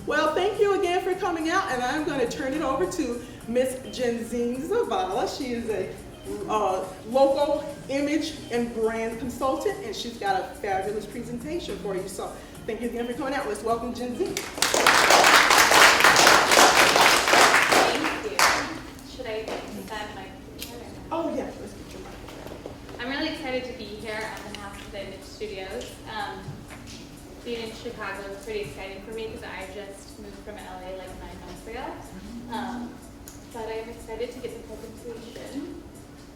Well, thank you again for coming out, and I'm going to turn it over to Miss Jenzine Zavala. She is a local image and brand consultant, and she's got a fabulous presentation for you. So thank you again for coming out. Let's welcome Jenzine. Thank you. Should I get that mic here? Oh, yeah, let's get your mic. I'm really excited to be here on behalf of the Image Studios. Being in Chicago is pretty exciting for me because I just moved from LA like 9 months ago. But I'm excited to get the presentation.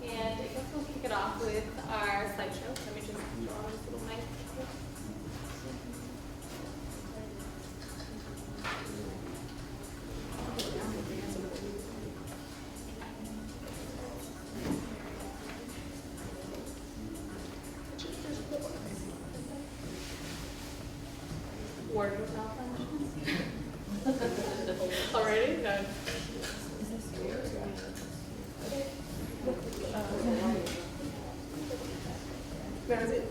And I guess we'll kick it off with our slideshow. Let me just draw this little mic. Wardrobe malfunctions. Already? No. That's it.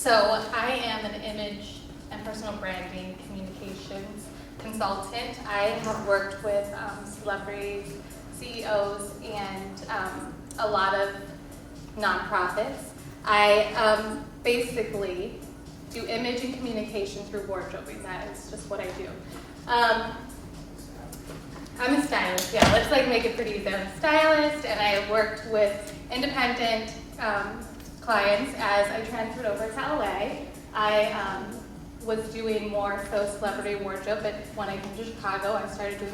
So I am an image and personal branding communications consultant. I have worked with celebrities, CEOs, and a lot of nonprofits. I basically do image and communication through wardrobing. That is just what I do. I'm a stylist, yeah, let's make it pretty easy. I'm a stylist, and I have worked with independent clients as I transferred over to LA. I was doing more so celebrity wardrobe, but when I came to Chicago, I started doing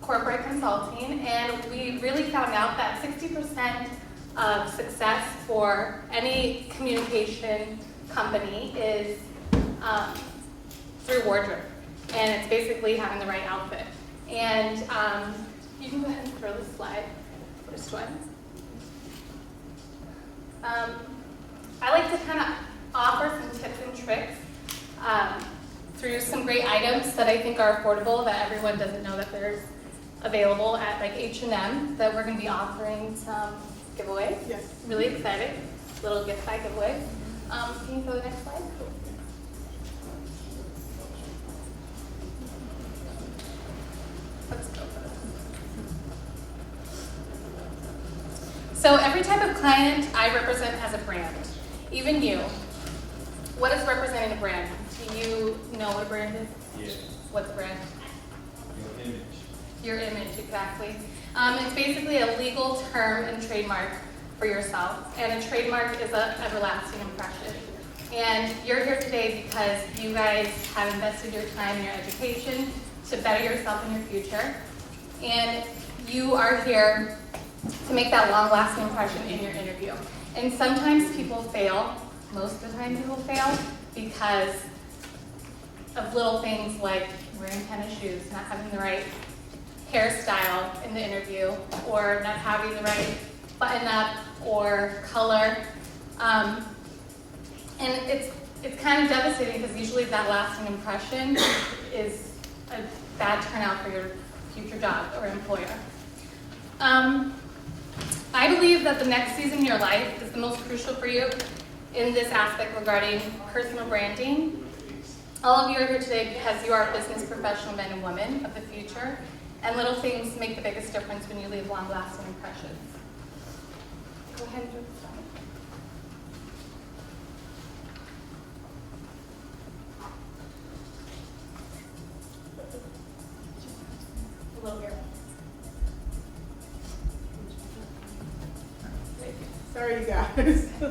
corporate consulting, and we really found out that 60% of success for any communication company is through wardrobe, and it's basically having the right outfit. And you can go ahead and throw the slide, first one. I like to kind of offer some tips and tricks through some great items that I think are affordable that everyone doesn't know that there's available at like H&M that we're going to be offering some giveaways. Yes. Really excited. Little gift bag giveaways. Can you go to the next slide? Let's go. So every type of client I represent has a brand. Even you. What is representing a brand? Do you know what a brand is? Yes. What's a brand? Your image. Your image, exactly. It's basically a legal term and trademark for yourself. And a trademark is an everlasting impression. And you're here today because you guys have invested your time and your education to better yourself in your future. And you are here to make that long-lasting impression in your interview. And sometimes people fail, most of the time people fail, because of little things like wearing tennis shoes, not having the right hairstyle in the interview, or not having the right button-up or color. And it's kind of devastating because usually that lasting impression is a bad turnout for your future job or employer. I believe that the next season in your life is the most crucial for you in this aspect regarding personal branding. All of you are here today because you are business professional men and women of the future, and little things make the biggest difference when you leave long-lasting impressions. Go ahead and do the slide. A little here. Sorry, you guys. So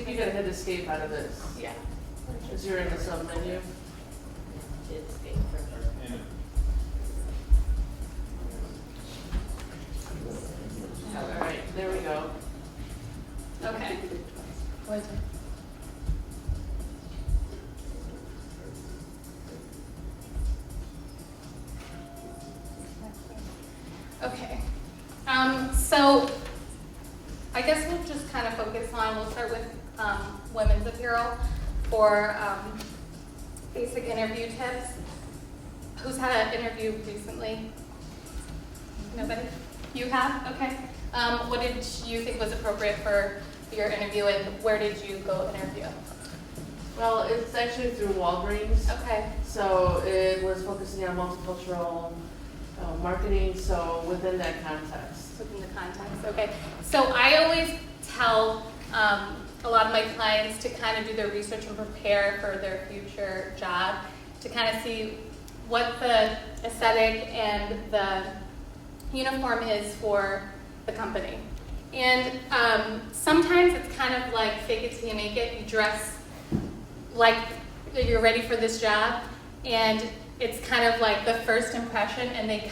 you gotta hit escape out of this. Yeah. Because you're in the sub menu. Hit escape. All right, there we go. Okay. What is it? Okay. So I guess we'll just kind of focus on, we'll start with women's apparel for basic interview tips. Who's had an interview recently? Nobody? You have? Okay. What did you think was appropriate for your interview, and where did you go interview? Well, it's actually through Walgreens. Okay. So it was focusing on multicultural marketing, so within that context. Within the context, okay. So I always tell a lot of my clients to kind of do their research and prepare for their future job, to kind of see what the aesthetic and the uniform is for the company. And sometimes it's kind of like fake it till you make it. You dress like you're ready for this job, and it's kind of like the first impression, and they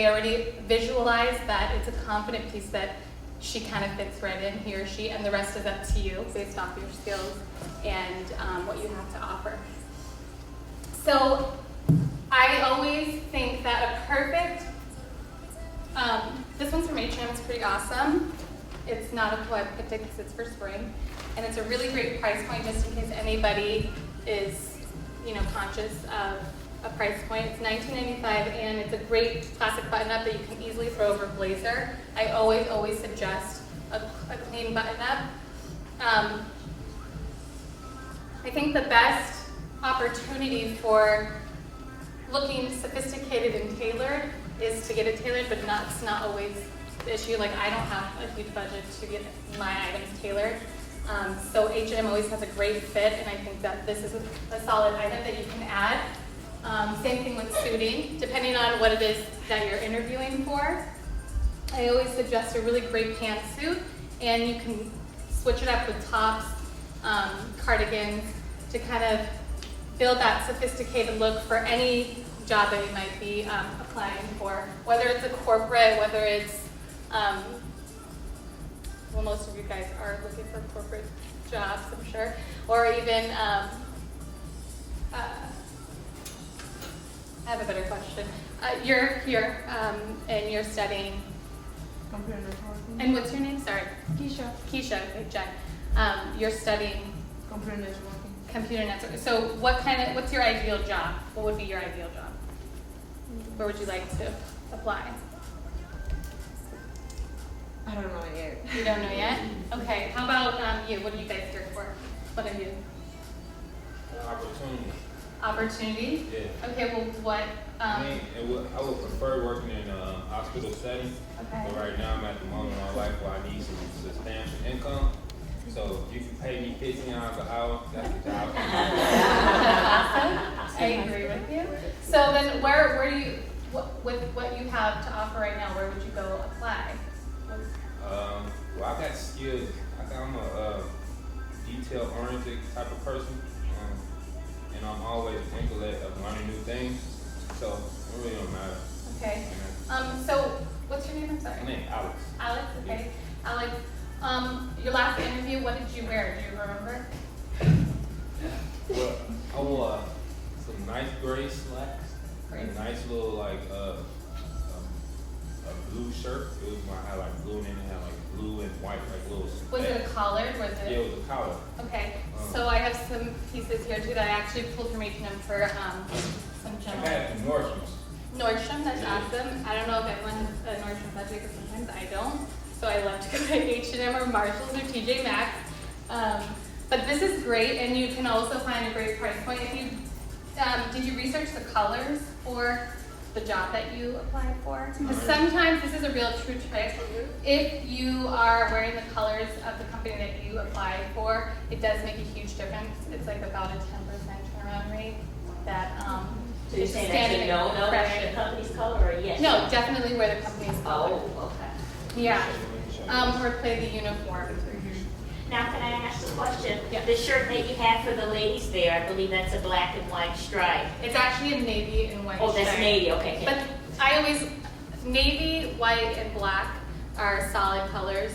already visualize that it's a confident piece that she kind of fits right in, he or she, and the rest is up to you based off your skills and what you have to offer. So I always think that a perfect, this one's from H&M, it's pretty awesome. It's not a clue I picked it because it's for spring, and it's a really great price point just in case anybody is, conscious of a price point. It's $19.95, and it's a great classic button-up that you can easily throw over a blazer. I always suggest a clean button-up. I think the best opportunity for looking sophisticated and tailored is to get it tailored, but it's not always the issue. Like, I don't have a huge budget to get my items tailored. So H&M always has a great fit, and I think that this is a solid item that you can add. Same thing with suiting, depending on what it is that you're interviewing for. I always suggest a really great pantsuit, and you can switch it up with tops, cardigans, to kind of build that sophisticated look for any job that you might be applying for, whether it's a corporate, whether it's, well, most of you guys are looking for corporate jobs, I'm sure, or even, I have a better question. You're here, and you're studying. Computer networking. And what's your name? Sorry. Keisha. Keisha, okay, Jen. You're studying Computer networking. computer network. So what's your ideal job? What would be your ideal job? Where would you like to apply? I don't know yet. You don't know yet? Okay. How about you? What are you guys here for? What are you? Opportunity. Opportunity? Yeah. Okay, well, what? I would prefer working in a hospital setting. Okay. But right now I'm at the moment in my life where I need some substantial income. So if you can pay me $15 an hour, that's the job. Awesome. I agree with you. So then where do you, with what you have to offer right now, where would you go apply? Well, I got skills. I'm a detail-oriented type of person. And I'm always intellect of learning new things. So it really don't matter. Okay. So what's your name? I'm sorry. My name is Alex. Alex, okay. Alex, your last interview, what did you wear? Do you remember? Well, I wore some nice gray slacks, Great. and a nice little a blue shirt. It was when I had like blue and then it had like blue and white, like little. Was it a collared? Was Yeah, it? it was a collar. Okay. So I have some pieces here too that I actually pulled from H&M for some I general. had some Nordstrom's. Nordstrom, that's Yeah. awesome. I don't know if everyone has a Nordstrom budget, because sometimes I don't. So I love to go to H&M or Marshalls or TJ Maxx. But this is great, and you can also find a great price point. If you did you research the colors for the job that you applied for? Because sometimes this is a real true trick. If you are wearing the colors of the company that you applied for, it does make a huge difference. It's like about a 10% turnaround rate. That So you're is saying standing that you don't know impression. the company's color, or yes? No, definitely wear the company's color. Oh, okay. Yeah. Or play the uniform. Now, can I ask a question? Yeah. The shirt that you have for the ladies there, I believe that's a black and white stripe. It's actually a navy and white Oh, that's stripe. navy, okay. But I always, navy, white, and black are solid colors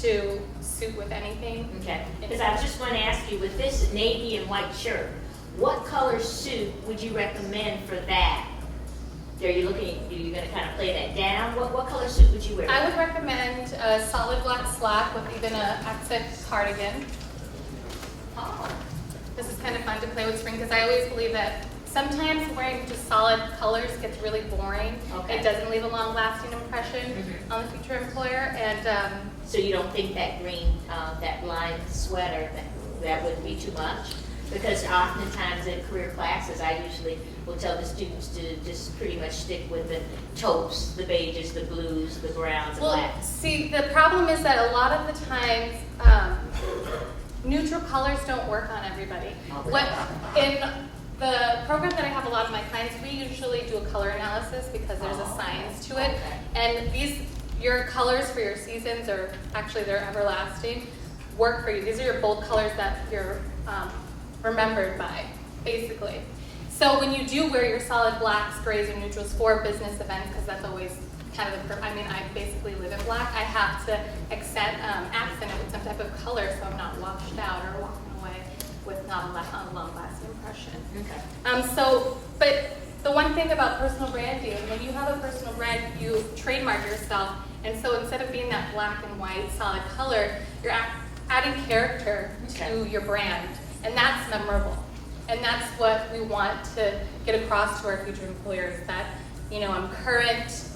to suit with anything. Okay, because I was just going to ask you, with this navy and white shirt, what color suit would you recommend for that? Are you gonna kind of play that down? What color suit would you wear? I would recommend a solid black slack with even an accent cardigan. Oh, This is kind of fun to play with spring because I always believe that sometimes wearing just solid colors gets really boring. Okay. It doesn't leave a long-lasting impression Mhm. on the future employer. And so you don't think that green, that lime sweater, that would be too much? Because oftentimes in career classes, I usually will tell the students to just pretty much stick with the taupes, the beiges, the blues, the browns, and well, blacks. see, the problem is that a lot of the times neutral colors don't work on everybody. Okay. What in the program that I have a lot of my clients, we usually do a color analysis because there's a science to it. Okay. And your colors for your seasons, or actually they're everlasting, work for you. These are your bold colors that you're remembered by, basically. So when you do wear your solid blacks, grays, or neutrals for business events, because that's always kind of I basically live in black, I have to accent it with some type of color so I'm not washed out or walking away with not a long-lasting impression. Okay. But the one thing about personal branding, when you have a personal brand, you trademark yourself, and so instead of being that black and white solid color, you're adding character to your brand, and that's memorable. And that's what we want to get across to our future employers, that, I'm current,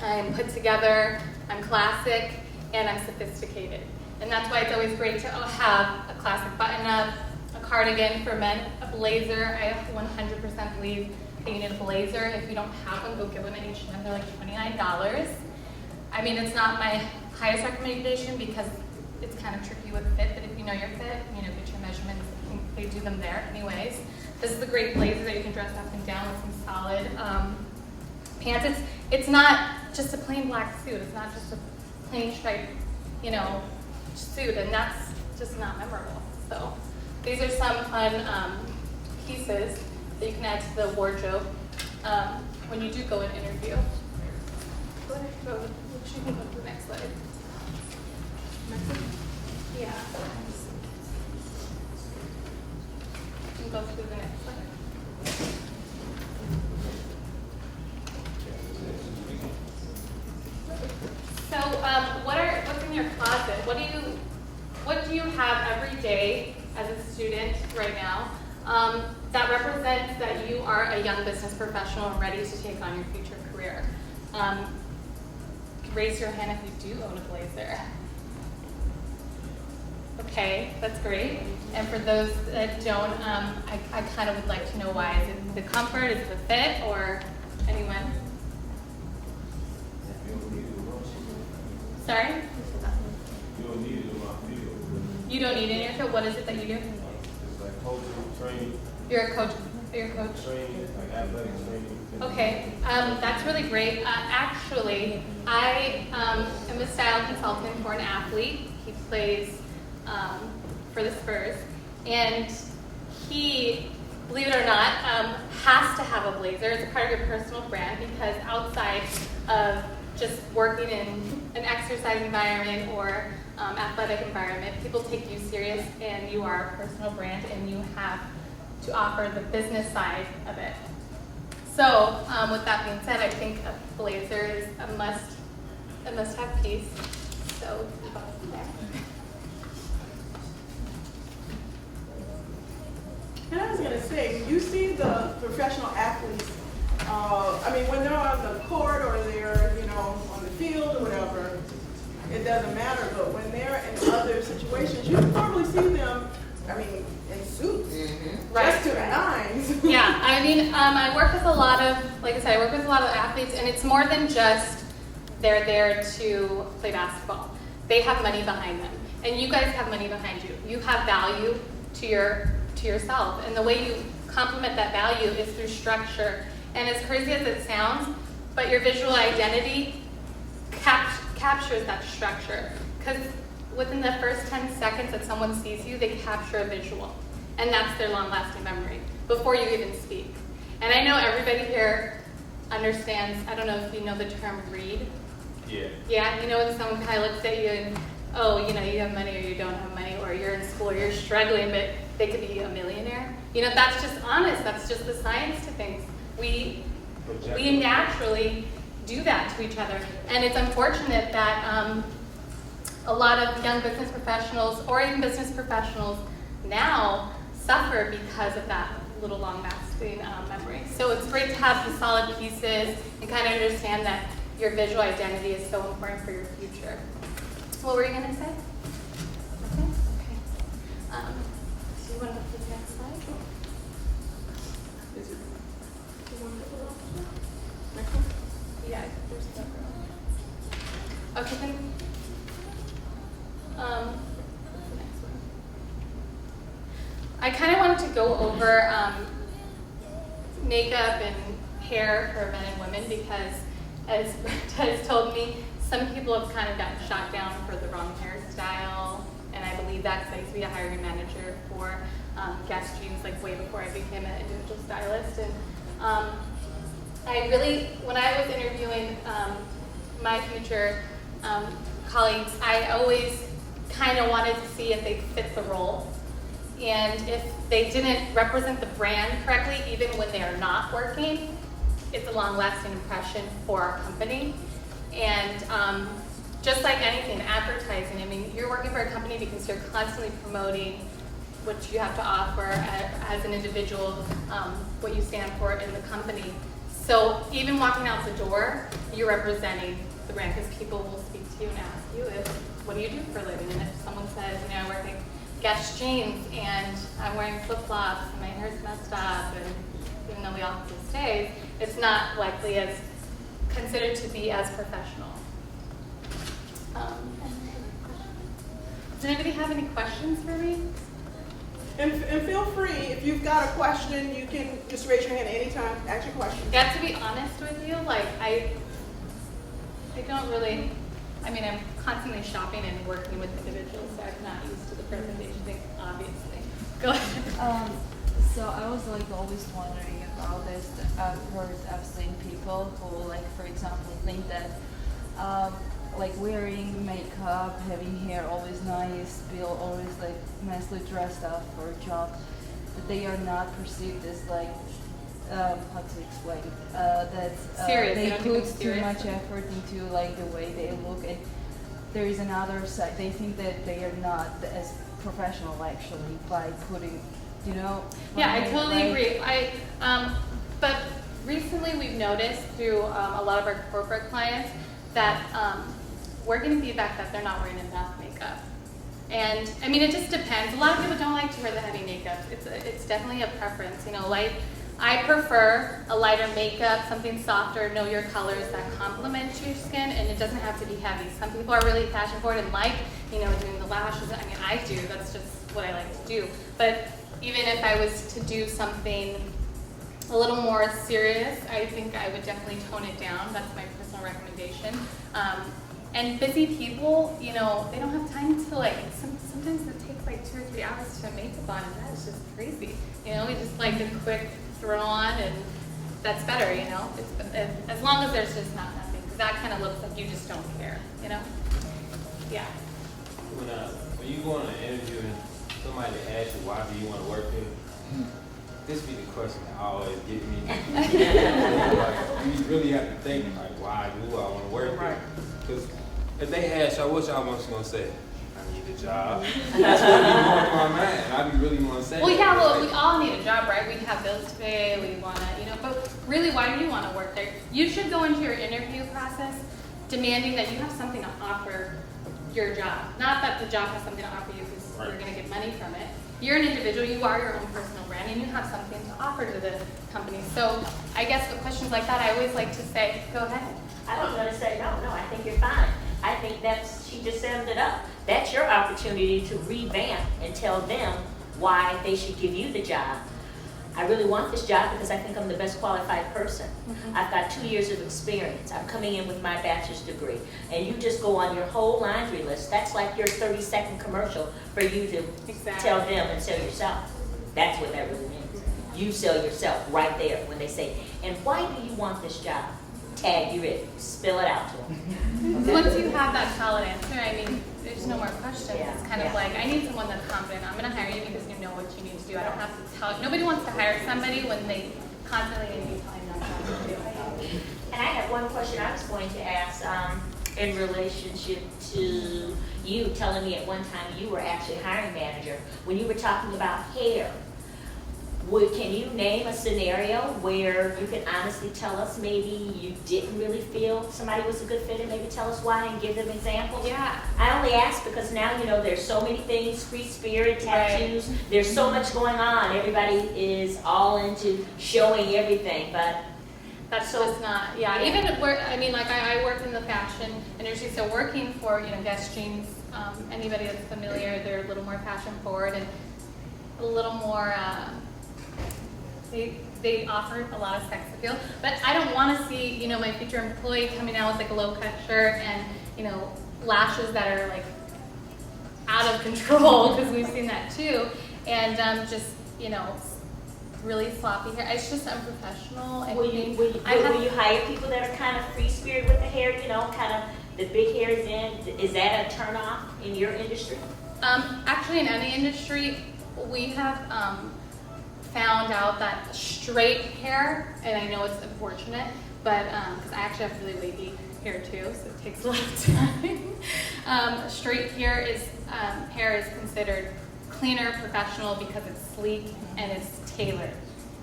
I'm put together, I'm classic, and I'm sophisticated. And that's why it's always great to have a classic button-up, a cardigan for men, a blazer. I 100% believe that you need a blazer. If you don't have one, go get one at H&M. They're like $29. I mean, it's not my highest recommendation because it's kind of tricky with fit, but if you know your fit, get your measurements. They do them there anyways. This is a great blazer that you can dress up and down with some solid pants. It's not just a plain black suit. It's not just a plain striped, suit, and that's just not memorable. So these are some fun pieces that you can add to the wardrobe when you do go and interview. Go ahead, you can go to the next slide. Yeah. You can go through the next slide. So, what's in your closet? What do you have every day as a student right now that represents that you are a young business professional and ready to take on your future career? Raise your hand if you do own a blazer. Okay, that's great. And for those that don't, I kind of would like to know why. Is it the comfort? Is it the fit? Or anyone? Sorry? You don't need it in my field. You don't need it in your field? What is it that you do? It's like coaching, training, You're a coach. You're a coach. training, like athletic training. Okay, that's really great. Actually, I am a style consultant for an athlete. He plays for the Spurs, and he, believe it or not, has to have a blazer. It's a part of your personal brand because outside of just working in an exercise environment or athletic environment, people take you serious, and you are a personal brand, and you have to offer the business side of it. So, with that being said, I think a blazer is a must-have piece. So, we'll go from there. And I was going to say, you see the professional athletes, when they're on the court or they're, on the field or whatever, it doesn't matter. But when they're in other situations, you normally see them, in suits, just to the nines. Yeah, I work with a lot of, like I said, I work with a lot of athletes, and it's more than just they're there to play basketball. They have money behind them, and you guys have money behind you. You have value to yourself, and the way you complement that value is through structure. And as crazy as it sounds, but your visual identity captures that structure, because within the first 10 seconds that someone sees you, they capture a visual, and that's their long-lasting memory before you even speak. And I know everybody here understands, I don't know if you know the term read. Yeah. Yeah, when someone kind of looks at you and, you have money or you don't have money, or you're in school or you're struggling, but they could be a millionaire. That's just honest. That's just the science to things. We We naturally do that to each other. And it's unfortunate that a lot of young business professionals or even business professionals now suffer because of that little long-lasting memory. So it's great to have the solid pieces and kind of understand that your visual identity is so important for your future. What were you going to say? Okay. Do you want to go to the next slide? Is it- Do you want to go to the next one? Yeah, there's several. Okay, then. What's the next one? I kind of wanted to go over makeup and hair for men and women because, as Brenda has told me, some people have kind of gotten shot down for the wrong hairstyle, and I believe that because I used to be a hiring manager for Guess Jeans, like way before I became an individual stylist. And I really, when I was interviewing my future colleagues, I always kind of wanted to see if they fit the role. And if they didn't represent the brand correctly, even when they are not working, it's a long-lasting impression for our company. And just like anything, advertising, I mean, you're working for a company because you're constantly promoting what you have to offer as an individual, what you stand for in the company. So even walking out the door, you're representing the brand because people will speak to you and ask you, what do you do for a living? And if someone says, I work at Guess Jeans and I'm wearing flip-flops and my hair's messed up, and even though we all have to stay, it's not likely as considered to be as professional. Does anybody have any questions for me? And feel free, if you've got a question, you can just raise your hand anytime, ask your question. Yeah, to be honest with you, like I don't really, I'm constantly shopping and working with individuals, so I'm not used to the presentation thing, obviously. Go ahead. So I was always wondering about this. I've seen people who for example, think that wearing makeup, having hair always nice, feel always nicely dressed up for a job, that they are not perceived as how to explain that Serious. they don't take them put too serious. much effort into the way they look, and there is another side. They think that they are not as professional actually by putting, what Yeah, I mean? totally agree. But recently we've noticed through a lot of our corporate clients that we're getting feedback that they're not wearing enough makeup. And it just depends. A lot of people don't like to wear the heavy makeup. It's definitely a preference. I prefer a lighter makeup, something softer, know your colors that complement your skin, and it doesn't have to be heavy. Some people are really fashion forward and doing the lashes. I do. That's just what I like to do. But even if I was to do something a little more serious, I think I would definitely tone it down. That's my personal recommendation. And busy people, they don't have time to sometimes it takes 2 or 3 hours to make makeup on, and that's just crazy. We just a quick throw on, and that's better, It's, as long as there's just not nothing, because that kind of looks like you just don't care, Yeah. When you go on an interview and somebody asks you, why do you want to work here? This be the question that always get me. You really have to think, why do I want to work here? Because if they ask y'all, what y'all want to say? I need a job. That's what be going through my mind. I be really want to say. Well, yeah, well, we all need a job, right? We have bills to pay, we want to, but really, why do you want to work there? You should go into your interview process demanding that you have something to offer your job. Not that the job has something to offer you because you're going to get money from it. You're an individual, you are your own personal brand, and you have something to offer to the company. So I guess with questions like that, I always like to say, go ahead. I was going to say, no, I think you're fine. I think she just summed it up. That's your opportunity to revamp and tell them why they should give you the job. I really want this job because I think I'm the best qualified person. Mm-hmm. I've got 2 years of experience. I'm coming in with my bachelor's degree. And you just go on your whole laundry list. That's like your 30-second commercial for you to tell them and sell yourself. That's what that really means. You sell yourself right there when they say, and why do you want this job? Tag you in. Spill it out to them. Okay. Once you have that solid answer, there's no more questions. Yeah. It's kind of I need someone that's confident. I'm going to hire you because you know what you need to do. I don't have to tell. Nobody wants to hire somebody when they constantly need to be telling them what to do. And I have one question I was going to ask, in relationship to you telling me at one time you were actually hiring manager. When you were talking about hair, can you name a scenario where you can honestly tell us maybe you didn't really feel somebody was a good fit and maybe tell us why and give them examples? Yeah. I only ask because now, you know, there's so many things, free spirit, tattoos, there's so much going on. Everybody is all into showing everything, but That's just not, yeah, even where, I mean, like I work in the fashion industry, so working for, you know, Guess Jeans, anybody that's familiar, they're a little more fashion forward and a little more, they offer a lot of sex appeal, but I don't want to see, you know, my future employee coming out with like a low cut shirt and, you know, lashes that are like out of control, because we've seen that too, and just, you know, really sloppy hair. It's just unprofessional. will you hire people that are kind of free spirit with the hair, you know, kind of the big hair is in? Is that a turn off in your industry? Actually, in any industry, we have found out that straight hair, and I know it's unfortunate, but because I actually have really wavy hair too, so it takes a lot of time. Straight hair is considered cleaner, professional, because it's sleek and it's tailored,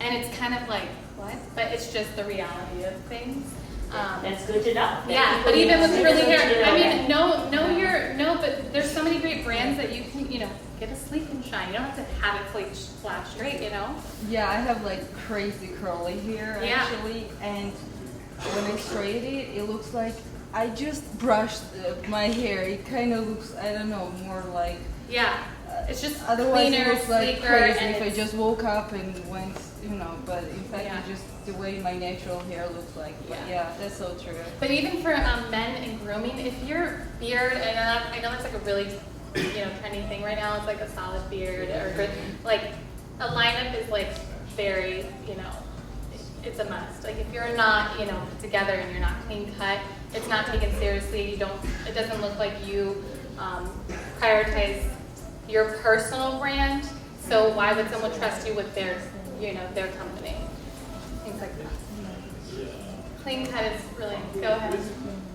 and it's kind of like what? But it's just the reality of things. That's good to know. Yeah, but even with curly hair, I mean, but there's so many great brands that you can, you know, get a sleek and shine. You don't have to have it flat straight, you know? Yeah, I have like crazy curly hair actually, and when I straighten it, it looks like I just brushed my hair. It kind of looks, I don't know, more like. Yeah, it's just Otherwise cleaner, it looks like sleeker, crazy and if I just woke up and went, you know, but in fact Yeah. it's just the way my natural hair looks like. But yeah, that's so true. But even for men in grooming, if your beard, and I know that's like a really, you know, trendy thing right now. It's like a solid beard or good, like a lineup is like very, you know, it's a must. Like if you're not, you know, together and you're not clean cut, it's not taken seriously. It doesn't look like you prioritize your personal brand. So why would someone trust you with their, you know, their company? Things like that. Clean cut is really, go ahead.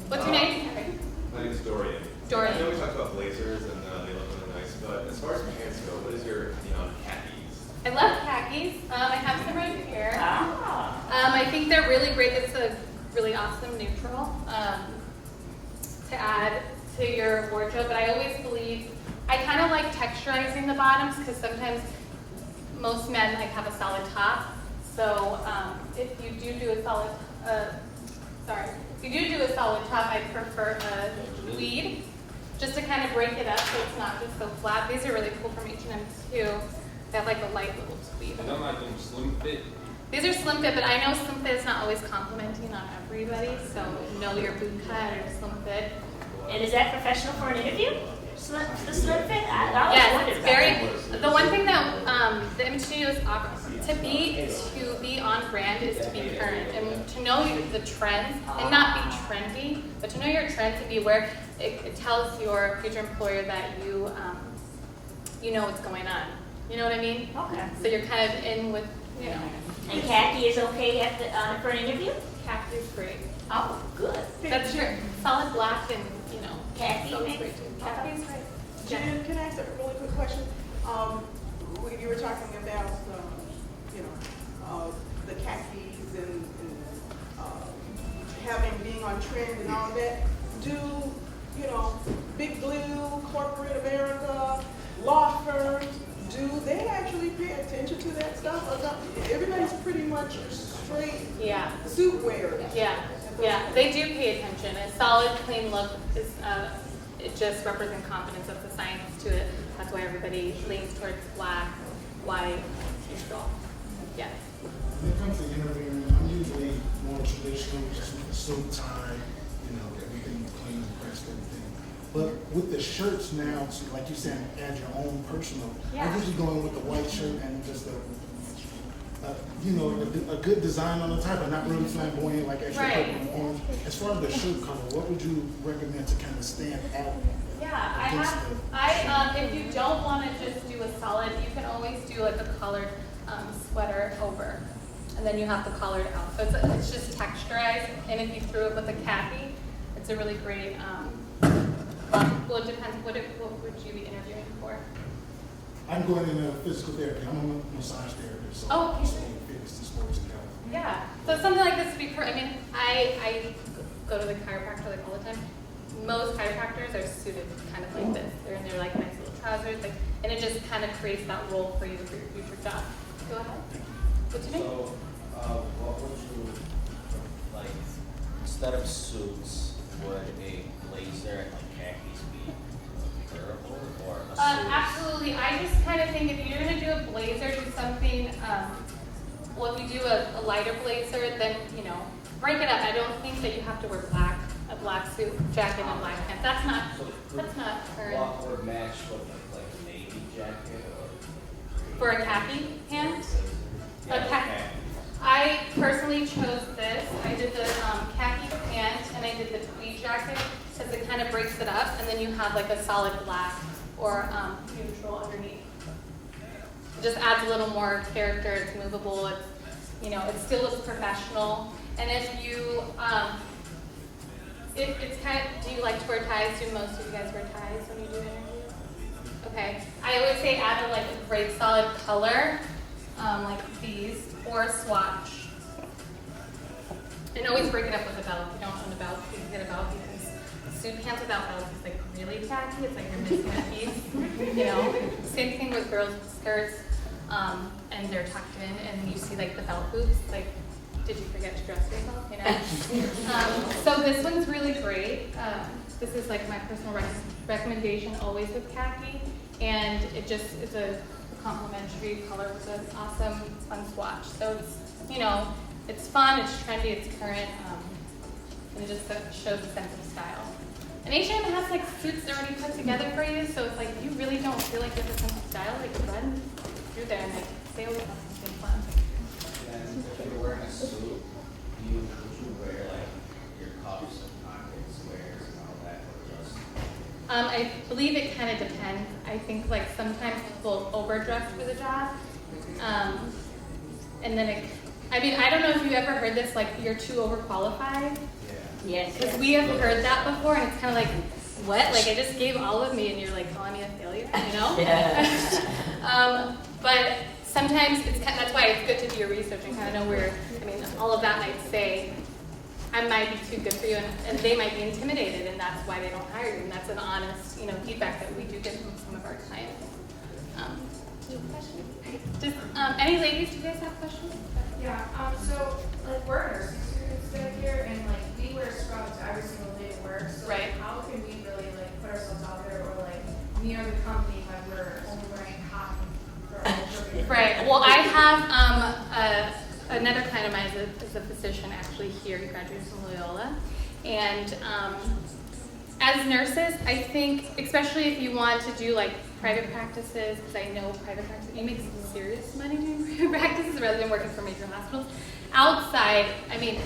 What's your name? My name is Dorian. Dorian. I know we talked about blazers and they look really nice, but as far as pants go, what is your opinion on khakis? I love khakis. I have some right here. Ah. I think they're really great. It's a really awesome neutral to add to your wardrobe. But I always believe, I kind of like texturizing the bottoms because sometimes most men like have a solid top. So if you do a solid, top, I prefer a tweed, just to kind of break it up so it's not just so flat. These are really cool from H&M too. They have like a light little tweed. I don't like them slim fit. These are slim fit, but I know slim fit is not always complimenting on everybody, so know your boot cut or slim fit. And is that professional for an interview? The slim fit? I always Yes, wondered it's about very, that. the one thing that the image studios offer, to be on brand is to be current, and to know the trends, and not be trendy, but to know your trends and be aware, it tells your future employer that you know what's going on. You know what I mean? Okay. So you're kind of in with, you know, And khaki is okay for an interview? khaki is great. Oh, good. That's your solid black and, you know, Khaki so it's makes- great too. Khaki is great. Jen, can I ask a really quick question? You were talking about, the khakis and being on trend and all that. Do, Big Blue, corporate America, law firms, do they actually pay attention to that stuff? Or not? Everybody's pretty much straight Yeah. suit wearers. Yeah, they do pay attention. A solid, clean look is, it just represents confidence. That's the science to it. That's why everybody leans towards black, white, neutral. Yes. When it comes to interviewing, I'm usually more traditional, just with a suit, tie, everything clean and pressed, everything. But with the shirts now, so like you said, add your own personal. Yeah. I'm usually going with the white shirt and just a good design on the top, but not really flamboyant like extra Right. purple and orange. As far as the shirt color, what would you recommend to kind of stand out? Yeah, if you don't want to just do a solid, you can always do like a colored sweater over. and then you have to color it out. So it's just texturized, and if you threw it with a khaki, it's a really great, well, it depends, what would you be interviewing for? I'm going into physical therapy. I'm a massage therapist, so Oh, okay. I'm saying fitness and sports and health. Yeah, so something like this would be I mean, I go to the chiropractor like all the time. Most chiropractors are suited kind of like this. They're in their like nice little trousers, like, and it just kind of creates that role for you for your future job. Go ahead. What's your name? So, what would you, like, instead of suits, would a blazer and like khakis be preferable, or a suit? Absolutely. I just kind of think if you're going to do a blazer, do something, well, if you do a lighter blazer, then, you know, break it up. I don't think that you have to wear a black suit, jacket, and black pants. That's not current. What would match with like a navy jacket or? For a khaki pant? Yeah, A khaki. khaki. I personally chose this. I did the khaki pant and I did the tweed jacket because it kind of breaks it up, and then you have like a solid black or neutral underneath. It just adds a little more character. It's movable. It's, you know, it still looks professional. And if you, it's kind of, do you like to wear ties? Do most of you guys wear ties when you do interviews? Okay. I always say add like a great solid color, like these, or a swatch. And always break it up with a belt. If you don't own a belt, you can get a belt, because suit pants without belts is like really tacky. It's like you're missing a piece. You know. Same thing with girls' skirts, and they're tucked in, and you see like the belt loops. Like, did you forget to dress yourself? You know. So this one's really great. This is like my personal recommendation, always with khaki, and it's a complementary color with an awesome fun swatch. So it's, you know, it's fun, it's trendy, it's current, and it just shows a sense of style. And H&M has like suits already put together for you, so it's like you really don't feel like you have a sense of style. Like run through there and like they always have something fun. And if you're wearing a suit, would you wear like your cuffs and pockets, squares, and all that, or just? I believe it kind of depends. I think like sometimes people overdress for the job, and then I mean, I don't know if you ever heard this, like you're too overqualified. Yes. Because we have heard that before, and it's kind of like, what? Like I just gave all of me, and you're like calling me a failure, you know? Yeah. But sometimes that's why it's good to do your research and kind of know where. I mean, all of that might say, I might be too good for you, and they might be intimidated, and that's why they don't hire you. And that's an honest, you know, feedback that we do get from some of our clients. Do you have a question? Just any ladies? Do you guys have questions? Yeah, so like we're nursing students back here, and like we wear scrubs every single day to work. So Right. like, how can we really like put ourselves out there or like near the company when we're only wearing cotton for our work? Right. Well, I have another client of mine is a physician actually here. He graduated from Loyola, and as nurses, I think, especially if you want to do like private practices, because I know private practice, you make some serious money doing private practices rather than working for major hospitals. Outside, I mean,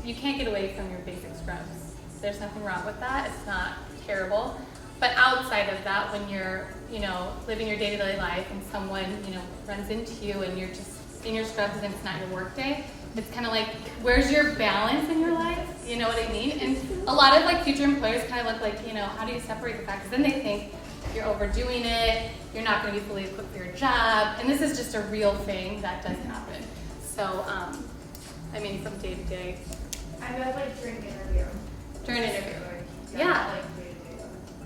you can't get away from your basic scrubs. There's nothing wrong with that. It's not terrible. But outside of that, when you're, you know, living your day-to-day life and someone, you know, runs into you and you're just in your scrubs and it's not your work day, it's kind of like, where's your balance in your life? You know what I mean? And a lot of like future employers kind of look like, you know, how do you separate the fact? Because then they think you're overdoing it, you're not going to be fully equipped for your job, and this is just a real thing that does happen. So, I mean, from day to day. I meant like during interview. During interview. Like, Yeah. Like day to day.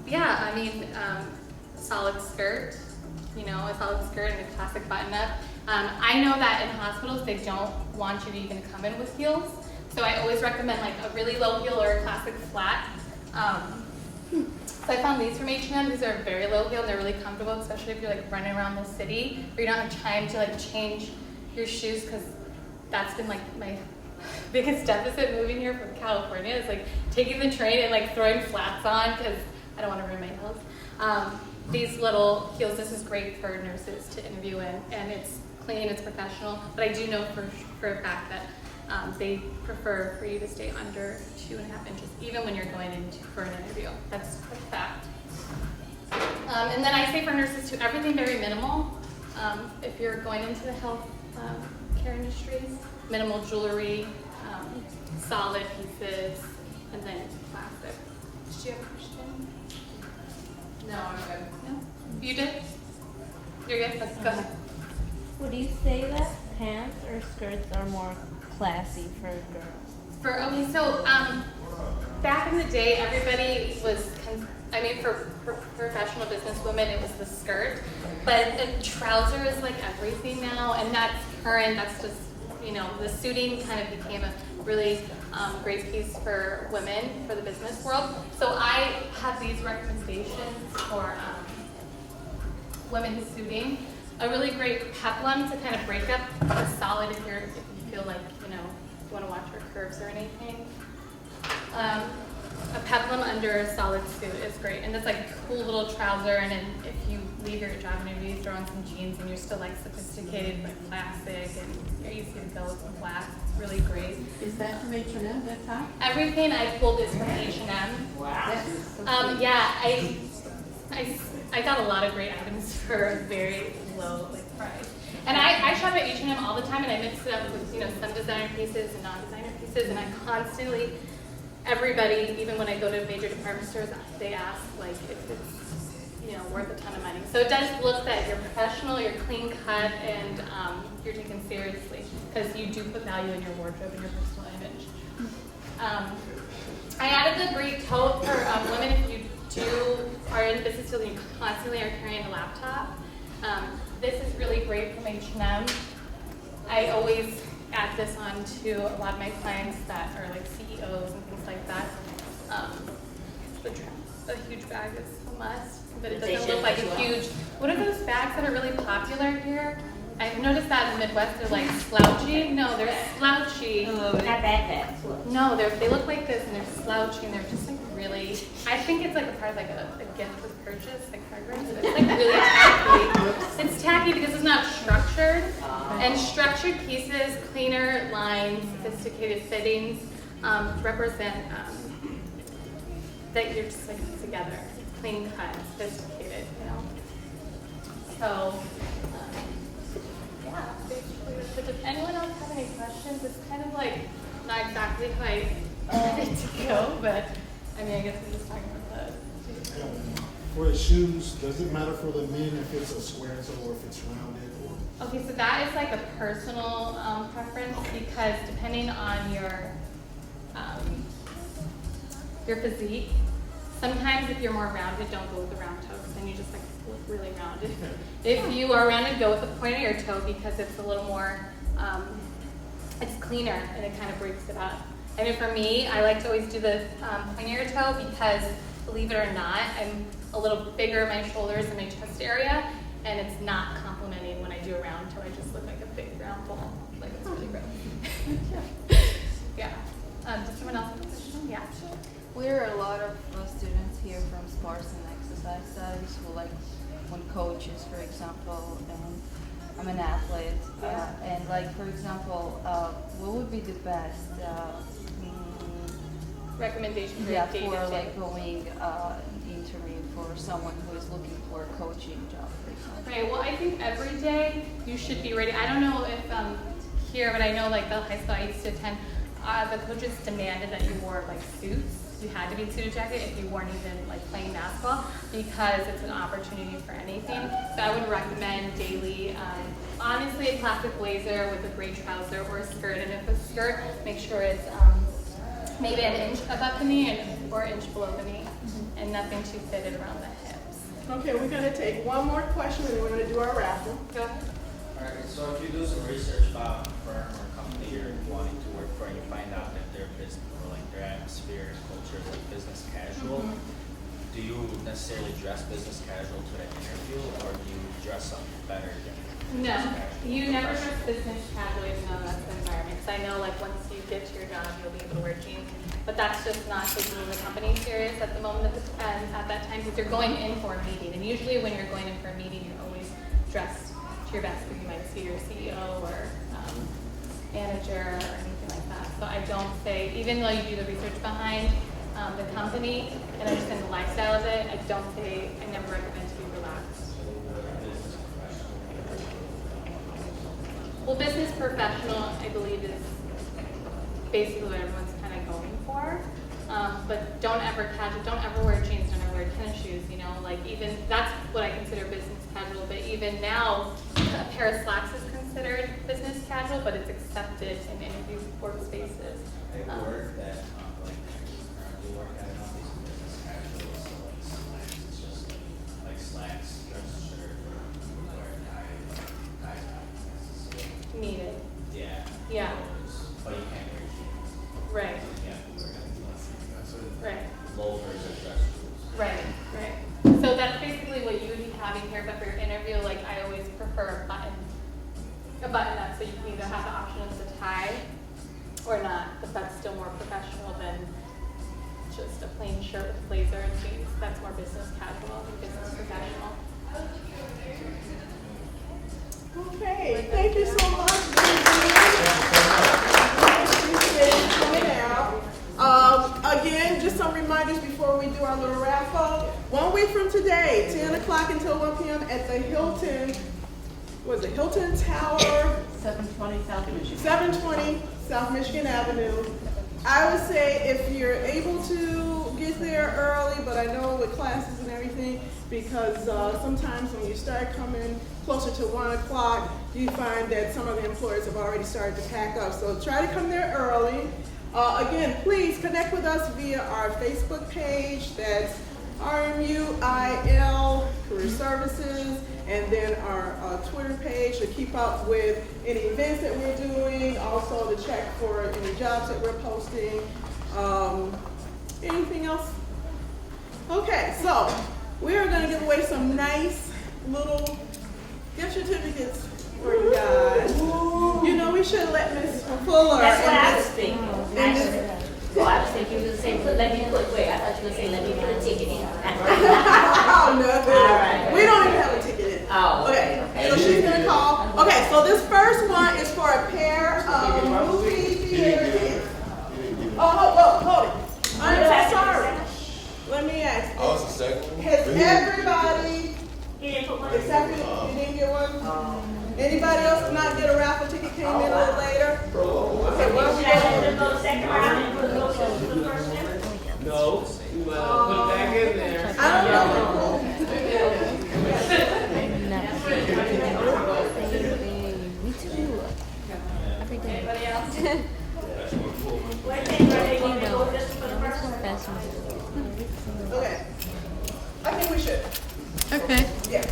Yeah, I mean, solid skirt, you know, a solid skirt and a classic button-up. I know that in hospitals, they don't want you to even come in with heels. So I always recommend like a really low heel or a classic flat. So I found these from H&M. These are very low heel and they're really comfortable, especially if you're like running around the city or you don't have time to like change your shoes, because that's been like my biggest deficit moving here from California is like taking the train and like throwing flats on because I don't want to ruin my heels. These little heels, this is great for nurses to interview in, and it's clean, it's professional, but I do know for a fact that they prefer for you to stay under 2.5 inches, even when you're going in for an interview. That's a fact. And then I say for nurses too, everything very minimal. If you're going into the health care skincare industries, minimal jewelry, solid pieces, and then plastic. Did you have a question? No, I'm good. No? You did? You're good? Let's go ahead. Would you say that pants or skirts are more classy for girls? Okay, so back in the day, everybody was, for professional business women, it was the skirt, but a trouser is like everything now, and that's current. That's just, the suiting kind of became a really great piece for women, for the business world. So I have these recommendations for women's suiting. A really great peplum to kind of break up the solid if you feel like, you want to watch your curves or anything. A peplum under a solid suit is great. And it's like a cool little trouser, and then if you leave your job interview, you throw on some jeans and you're still like sophisticated but classic, and you're easy to go with some black. It's really great. Is that from H&M, that top? Everything I pulled is from H&M. Wow. Yeah, I got a lot of great items for a very low price. And I shop at H&M all the time, and I mix it up with some designer pieces and non-designer pieces, and I constantly, everybody, even when I go to major department stores, they ask if it's worth a ton of money. So it does look that you're professional, you're clean cut, and you're taken seriously because you do put value in your wardrobe and your personal image. I added the great tote for women if you are in the business field and you constantly are carrying a laptop. This is really great from H&M. I always add this on to a lot of my clients that are CEOs and things like that. The huge bag is a must, but it doesn't look like a huge. What are those bags that are really popular here? I've noticed that in the Midwest, they're slouchy. No, they're slouchy. Not backpacks. No, they look like this, and they're slouchy, and they're just really. I think it's a part of a gift with purchase, hardware. So it's really tacky. It's tacky because it's not structured, and structured pieces, cleaner lines, sophisticated fittings represent that you're just together, clean cut, sophisticated, So. Yeah, basically that's it. Does anyone else have any questions? It's kind of not exactly how I wanted to go, but I guess I'm just talking about the. For the shoes, does it matter for the men if it's a square toe or if it's rounded? Or? Okay, so that is a personal preference because depending on your physique, sometimes if you're more rounded, don't go with the round toe because then you just look really rounded. If you are rounded, go with the point of your toe because it's a little more, it's cleaner and it kind of breaks it up. And for me, I like to always do the point of your toe because, believe it or not, I'm a little bigger in my shoulders and my chest area, and it's not complimenting when I do a round toe. I just look like a big round ball. It's really gross. Yeah. Does someone else have a question? Yeah. We're a lot of students here from sports and exercise studies who when coaches, for example, and I'm an athlete, and for example, what would be the best recommendation for going interview for someone who is looking for a coaching job, for example? Right, well I think every day you should be ready. I don't know if here, but I know the high school I used to attend, the coaches demanded that you wore suits. You had to be in suited jacket if you weren't even playing basketball because it's an opportunity for anything. So I would recommend daily, honestly, a classic blazer with a gray trouser or a skirt. And if a skirt, make sure it's maybe an inch above the knee or an inch below the knee, and nothing too fitted around the hips. Okay, we're going to take one more question and then we're going to do our raffle. Go ahead. Alright, so if you do some research about a firm or company you're wanting to work for and you find out that their business or their atmosphere and culture is business casual, do you necessarily dress business casual to that interview or do you dress up better than No, business casual? you never dress business casually to know that's the environment. Because I know once you get to your job, you'll be able to wear jeans. But that's just not taking the company serious at the moment at that time because you're going in for a meeting. And usually when you're going in for a meeting, you're always dressed to your best because you might see your CEO or manager or anything like that. So I don't say, even though you do the research behind the company and understand the lifestyle of it, I never recommend to be relaxed. Well, business professional, I believe, is basically what everyone's kind of going for. But don't ever wear jeans, don't ever wear tennis shoes, you know, like even, that's what I consider business casual, but even now, a pair of slacks is considered business casual, but it's accepted in interview workspaces. They work that, like, currently work at an office in business casual, so like slacks, it's just like slacks, dress shirt, or tie tie. Needed. Yeah. Yeah. But you can't wear jeans. Right, You have to wear right, Loafers and dress shoes. right, right. So that's basically what you would be having here, but for your interview, like I always prefer a button up, so you can either have the option of the tie or not, but that's still more professional than just a plain shirt with a blazer and jeans. That's more business casual than business professional. Okay, thank you so much. Appreciate you coming out. Again, just some reminders before we do our little raffle. 1 week from today, 10 o'clock until 1 p.m. at the Hilton, what is it, Hilton Tower? 720 South Michigan. 720 South Michigan Avenue. I would say if you're able to get there early, but I know with classes and everything, because sometimes when you start coming closer to 1 o'clock, you find that some of the employers have already started to pack up. So try to come there early. Again, please connect with us via our Facebook page. That's RMUIL Career Services, and then our Twitter page to keep up with any events that we're doing, also to check for any jobs that we're posting. Anything else? Okay, so we are going to give away some nice little gift certificates for you guys. You know, we should let Miss Fuller. That's what I was thinking. Well, I was thinking you were going to say, let me put, wait, I thought you were going to say, let me put a ticket in. Oh, no. All right. We don't even have a ticket in. Oh, Okay, okay. so she's going to call. Okay, so this first one is for a pair of movie theater tickets. Oh, hold it. I'm so sorry. Let me ask. Oh, it's the second one? Has everybody, You didn't put one? except you didn't get one? Anybody else not get a raffle ticket, came in a little later? Okay, well, Should I let them go second round and put those for the first one? No, you put it back in there. I don't know. Me too. Anybody else? What do you think, are they going to go just for the first one? Okay. I think we should. Okay. Yeah.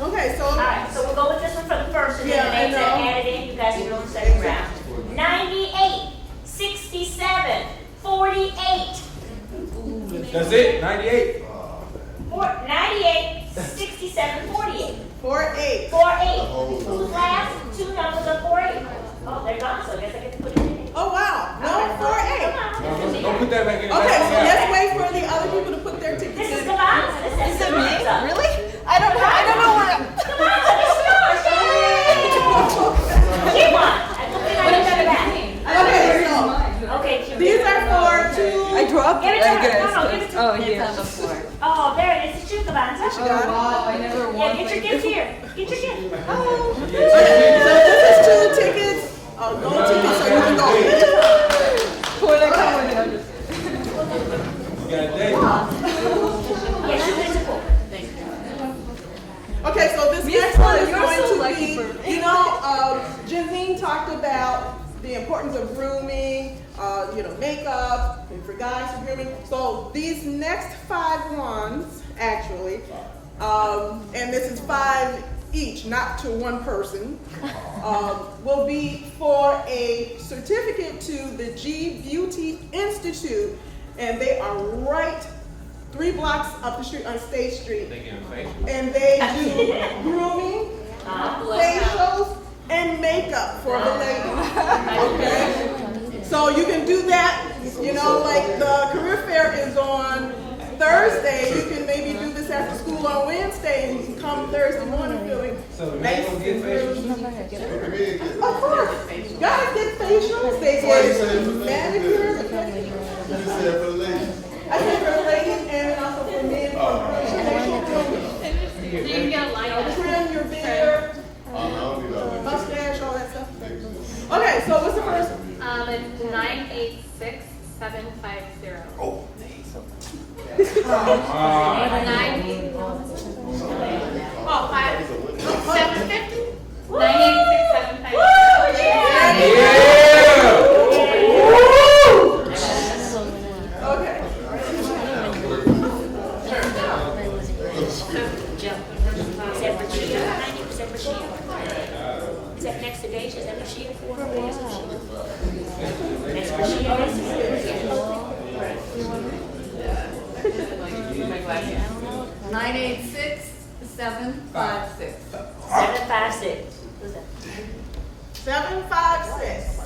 Okay, so. All right, so we'll go with this one for the first, and Yeah, then the names that I know. added in, you guys will go the second round. 98, 67, 48. That's it, 98. 98, 67, 48. 4-8. 48. Who's last? Two numbers of 48. Oh, they're gone, so I guess I get to put it in. Oh, wow. No, Come 4-8. on. Don't put that back in the Okay, so back. let's wait for the other people to put their tickets This is in. Gavanza. This is Gavanza. Really? I don't know where. Gavanza, this is yours. Yay! She won. I put it back. Okay, so Okay, Q. these are for two. dropped Give it to her. No, give it to her. Oh, here. Oh, there it is. It's you, Gavanza. You got it? I never Yeah, get your gift here. Get your gift. Oh. Okay, so this is two tickets. No tickets, so you can go. You got a date. Yes, you win the book. Okay, so this next one is going to be, you know, Janine talked about the importance of grooming, makeup, and for guys for grooming. So these next 5 ones, actually, and this is 5 each, not to one person, will be for a certificate to the G Beauty Institute, and they are right 3 blocks up the street on State Street. They getting facial. And they do grooming, facials, and makeup for the ladies. Okay? So you can do that, like the career fair is on Thursday. You can maybe do this after school on Wednesday, and you can come Thursday morning feeling So the nice man gonna get and facials? groovy. Of course. Guys get facials, they get manicures. You said for the ladies. I said for the ladies and also for men for facial grooming. So you can get a line. Trim your beard. I don't It's 986750. Oh. 98750. Okay. Separate sheet, separate sheet. Is that next to Deja? Is that what she for? Next to she. 986-756. 756. What's that? 756.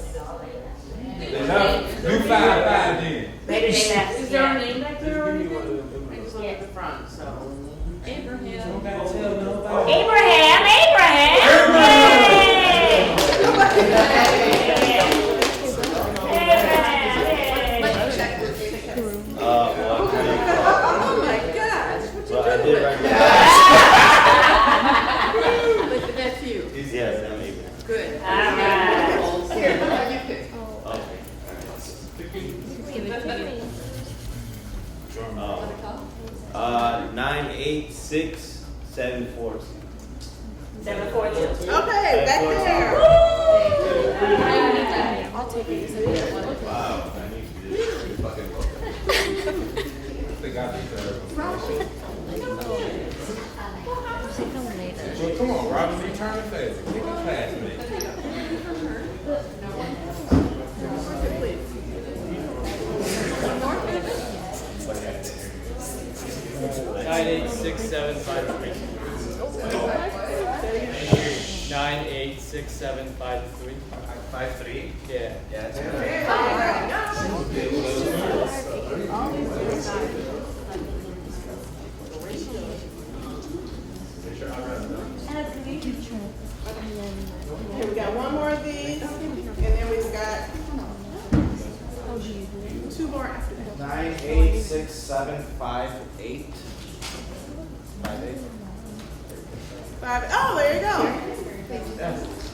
Enough. Do 5 then. Maybe they left. Is there a name back there or anything? I just look at the front, so. Abraham. Oh my gosh, what you Well, I did doing? right now. But that's you. Yes, I'm able. Good. All right. Here, how you pick? Okay. Give it to me. 98674. 742. Okay, back there. I'll take it. Wow, I need to do this. You're fucking welcome. They got these Come later. Well, come on, Robin, you turn the face. Get it past me. 9866753. 9866753. 5'3". Yeah. Yeah, that's Okay, we got one more of these, and then we've got two more after that. 9867558. 5. Oh, there you go.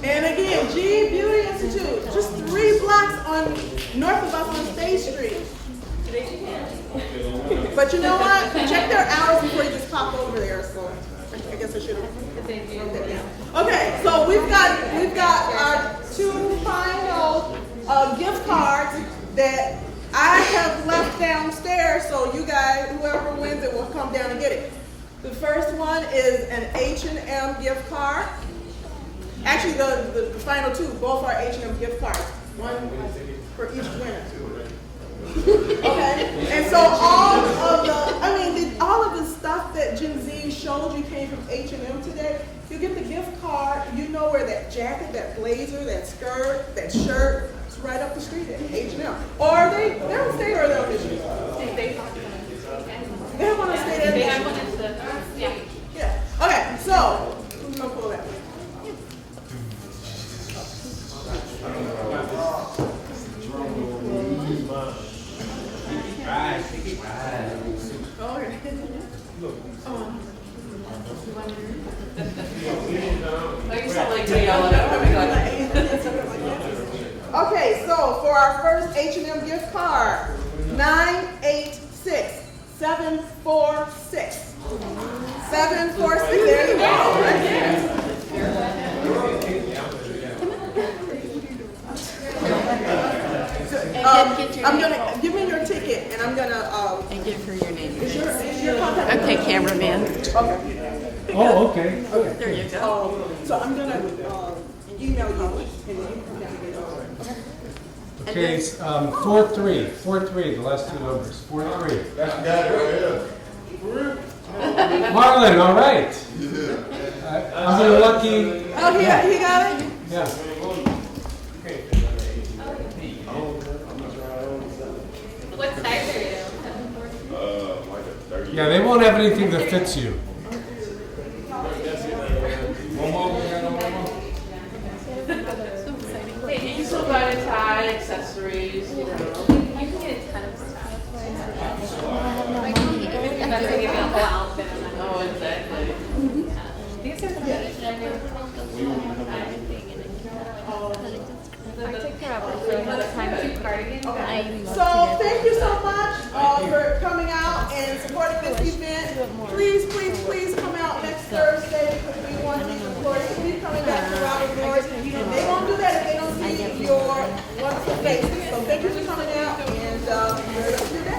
And again, G Beauty Institute, just 3 blocks on north of us on State Street. But you know what? Check their hours before you just pop over there. So I guess I should have. Okay, so we've got our 2 final gift cards that I have left downstairs. So you guys, whoever wins it, will come down and get it. The first one is an H&M gift card. Actually, the final 2, both are H&M gift cards. One for each winner. Okay, and so all of the stuff that Gen Z showed you came from H&M today. You get the gift card, you know where that jacket, that blazer, that skirt, that shirt, it's right up the street at H&M. Or they don't stay there, they'll get you. They want to stay there. They have one at the, yeah. Yeah. Okay, so who's gonna pull that? Okay, so for our first H&M gift card, 986-746. 746, there you go. Right there. I'm gonna give me your ticket, and I'm gonna And give her your name. is your contact? Okay, cameraman. Okay. Oh, okay. There you go. So I'm gonna email you, and then you come down and get it. Okay, it's 43, the last 2 numbers. 43. That's got it right here. Marlon, all right. I'm the lucky. Oh, he got it? Yeah. What size are you? Like a 30. Yeah, they won't have anything that fits you. One more, we got no one more. Hey, you still buy a tie, accessories, you know. You can get a ton of stuff. That's gonna give you a whole outfit. Oh, exactly. These are the I take care of it for another time too. party. Okay. So thank you so much for coming out and supporting this event. Please, please, please come out next Thursday because we want these employees to be coming back to Robert Morris. And they won't do that if they don't see your wonderful faces. So thank you